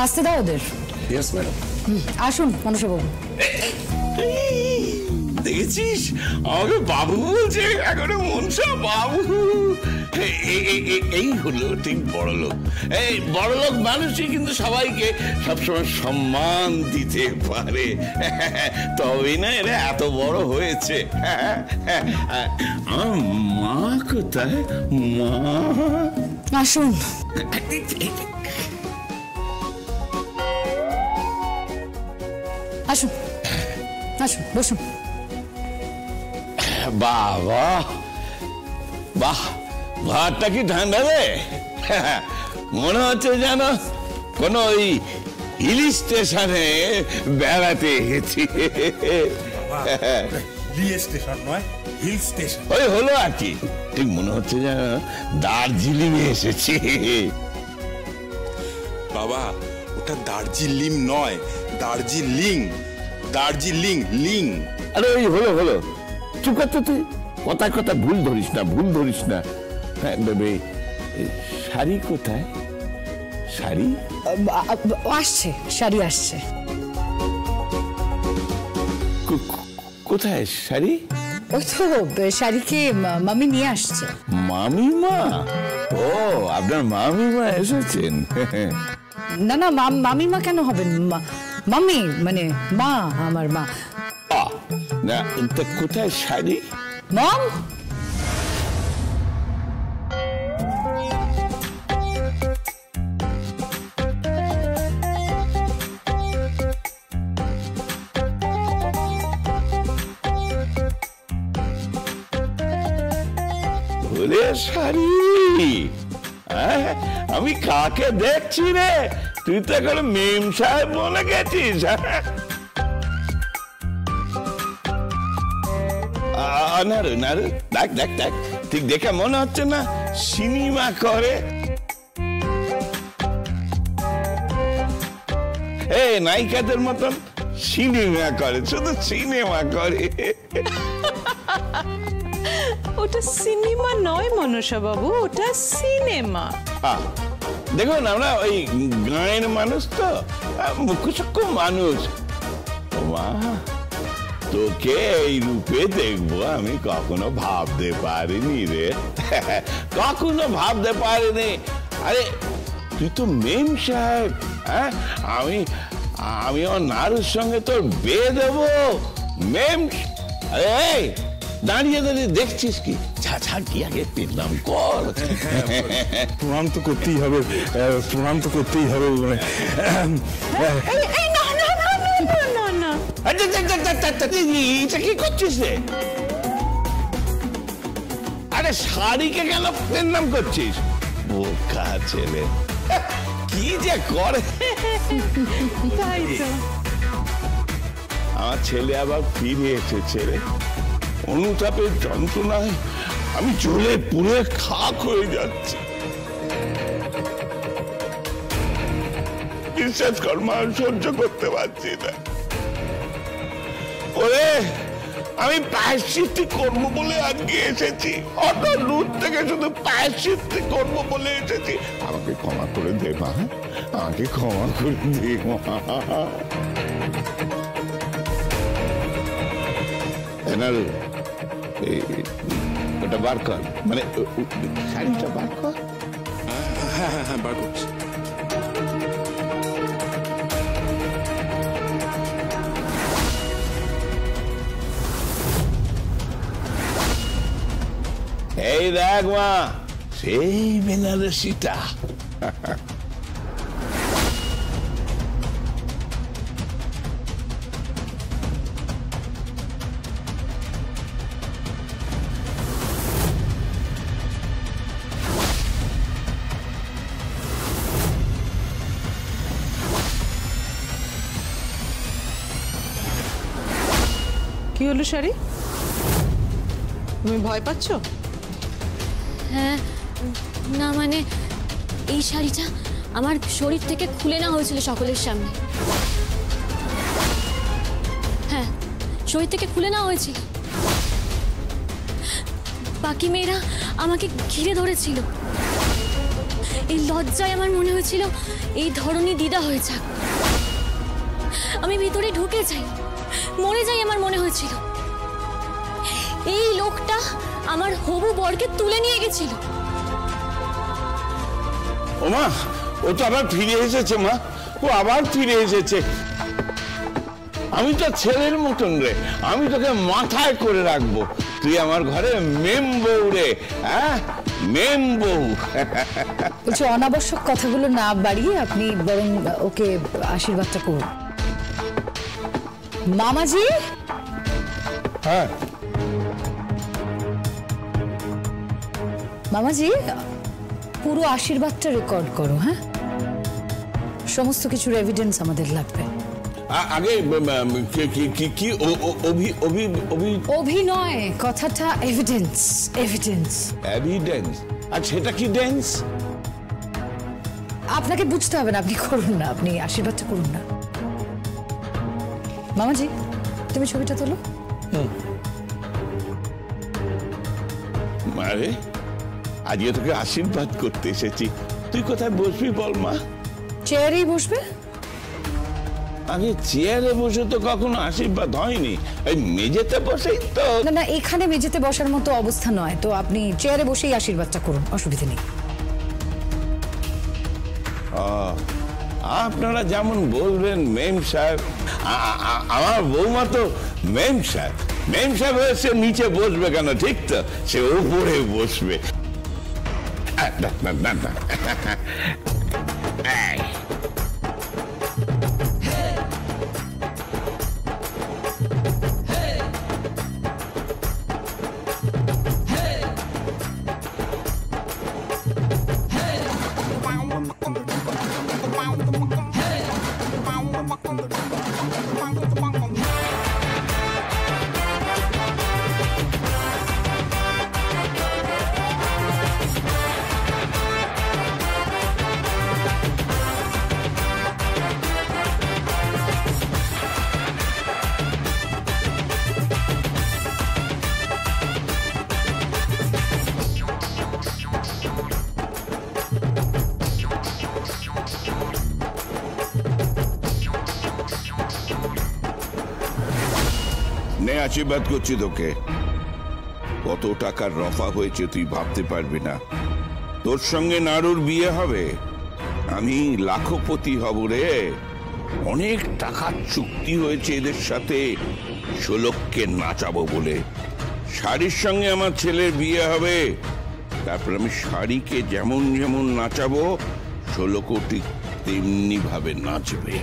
আসতে দাও ওদের। Yes madam. আসুন মনসাবাবু। দেখেছিস আমাকে বাবু বলছে, এখন মনসা বাবু। এই হলো ঠিক বড়লোক। এই বড়লোক মানুষই কিন্তু সবাইকে সবসময় সম্মান দিতে পারে, তবেই না এরা এত বড় হয়েছে। আমার মা কোথায়? মা আসুন। আসুন আসুন, বসুন। বাবা বাহ, ঘরটা কি ঠান্ডা রে! মনে হচ্ছে যেন কোন ওই হিল স্টেশনে বেড়াতে এসেছি। স্টেশন নয়, হিল স্টেশন। ওই হলো আর কি, ঠিক মনে হচ্ছে যেন দার্জিলিং এ এসেছি। বাবা ওটা দার্জিলিং নয়, দার্জিলিং। দার্জিলিং লিং। আরে ওই হলো হলো, চুপ কর তো তুই, কথায় কথা ভুল ধরিস না, ভুল ধরিস না। হ্যাঁ বেবে, শাড়ি কোথায়? শাড়ি আসছে, শাড়ি আসছে। কোথায় শাড়ি? ওই তো শাড়িকে মামি নিয়ে আসছে। মামিমা? ও, আপনার মামিমা এসেছেন? না না, মামিমা কেন হবেন, মামি মানে মা, আমার মা। না, কোথায় শাড়ি? মম, শাড়ি? আমি কাকে দেখছি রে? তুই তো এখন মেম সাহেব বলে গেছিস। নারু নারু, দেখ দেখ দেখ, ঠিক দেখে মনে হচ্ছে না সিনেমা করে? নায়িকাদের মতন সিনেমা করে, শুধু সিনেমা করে। ওটা সিনেমা নয় মনসা বাবু, ওটা সিনেমা। দেখুন, আমরা ওই গাঁয়ের মানুষ তো, মুখ্য মানুষ। মা, তোকে এই রূপে দেখবো আমি কখনো ভাবতে পারিনি রে, কখনো ভাবতে পারিনি। আরে তুই তো মেম সাহেব। হ্যাঁ, আমি আমার নারুর সঙ্গে তোর বিয়ে দেবো। মেম, আরে দাঁড়িয়ে দাঁড়িয়ে দেখছিস কি? ছাড়, কি আগে পেলাম কর। প্রণাম তো করতেই হবে, প্রণাম তো করতেই হবে। এটা কি করছিস রে? আরে শাড়িকে কেন পেন্নাম করছিস? বোকা ছেলে, কি যে করে। আমার ছেলে আবার ফিরে এসেছে রে। অনুতাপের যন্ত্রণায় আমি জ্বলে পুড়ে খাক হয়ে যাচ্ছি। বিশ্বাস কর মা, সহ্য করতে পারছি না। ওরে, আমি প্রায়শ্চিত্তি করবো বলে আজকে এসেছি, অত দূর থেকে শুধু প্রায়শ্চিত্তি করবো বলে এসেছি। আমাকে ক্ষমা করে দে মা, আমাকে ক্ষমা করে দে মা। ওটা বার কর, মানে শাড়িটা বার কর। হ্যাঁ হ্যাঁ হ্যাঁ, বার করছি। এই দেখ মা, সেই বেনারসিটা। কি হলো শাড়ি, তুমি ভয় পাচ্ছ? হ্যাঁ, না মানে এই শাড়িটা আমার শরীর থেকে খুলে নেওয়া হয়েছিল সকলের সামনে। হ্যাঁ, শরীর থেকে খুলে নেওয়া হয়েছিল। বাকি মেয়েরা আমাকে ঘিরে ধরেছিল, এই লজ্জায় আমার মনে হয়েছিল এই ধরনী দিদা হয়ে যাক, আমি ভিতরে ঢুকে যাই, মরে যাই আমার মনে হয়েছিল। এই লোকটা আমার হবু বরকে তুলে নিয়ে গেছিল। ও মা, ও তো আবার ফিরে এসেছে মা, ও আবার ফিরে এসেছে। আমি তো ছেলের মতন রে, আমি তোকে মাথায় করে রাখবো, তুই আমার ঘরে মেম বউ রে, হ্যাঁ মেম বউ। বলছি অনাবশ্যক কথাগুলো না বাড়িয়ে আপনি বরং ওকে আশীর্বাদটা করুন। মামাজি, হ্যাঁ মামাজি পুরো আশীর্বাদটা রেকর্ড করো। হ্যাঁ, সমস্ত কিছুর এভিডেন্স আমাদের লাগবে। আগে কি অভিনয় কথাটা এভিডেন্স। Evidence evidence? আর সেটা কি ডেন্স? আপনাকে বুঝতে হবে না, আপনি করুন না, আপনি আশীর্বাদটা করুন না। মামাজি তুমি ছবিটা তোলো। মারে, আজকে তোকে আশীর্বাদ করতে এসেছি, তুই কোথায় বসবি বল মা? চেয়ারেই বসবে। আগে চেয়ারে বসে তো কখনো আশীর্বাদ হয়নি, এই মেঝেতে বসেই তো। না না, এখানে মেঝেতে বসার মতো অবস্থা নয়, তো আপনি চেয়ারে বসেই আশীর্বাদটা করুন, অসুবিধা নেই। আপনারা যেমন বলবেন মেম সাহেব। আমার বৌমা তো মেম সাহেব, মেম সাহেব হয়ে সে নিচে বসবে কেন? ঠিক তো, সে উপরে বসবে। নে আশীর্বাদ করছি তোকে। কত টাকার রফা হয়েছে তুই ভাবতে পারবি না। তোর সঙ্গে নাড়ুর বিয়ে হবে, আমি লাখপতি হব রে। অনেক টাকার চুক্তি হয়েছে এদের সাথে, 16কে নাচাবো বলে। শাড়ির সঙ্গে আমার ছেলের বিয়ে হবে, তারপর আমি শাড়িকে যেমন যেমন নাচাবো, 16 কোটি তেমনি ভাবে নাচবে।